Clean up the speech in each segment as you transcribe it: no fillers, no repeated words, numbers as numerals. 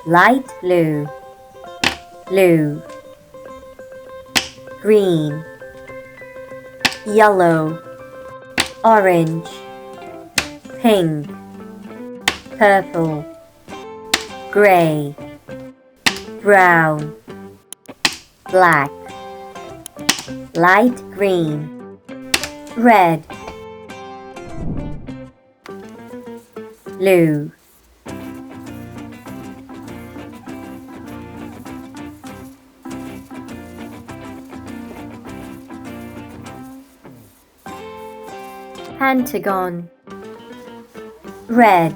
light blue, blue, green, yellow, orange, pink, purple, gray, brown, black, light green, red, blue, Pentagon, red,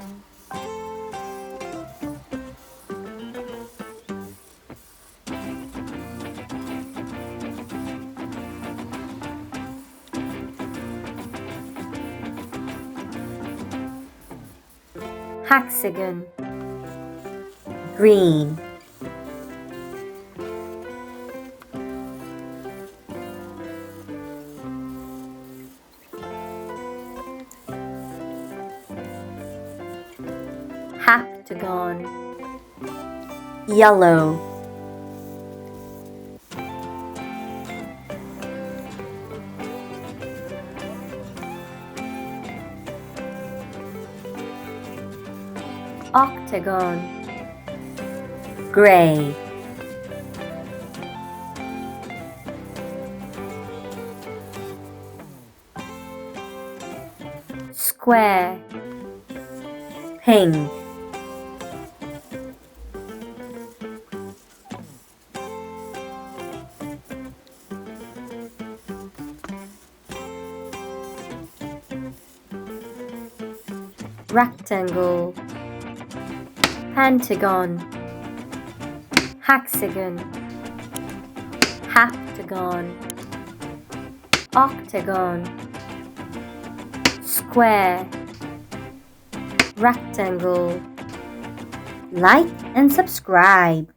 hexagon, green, heptagon, yellow, octagon, gray, square, pink, rectangle, pentagon, hexagon, heptagon, octagon, square, rectangle. Like and subscribe.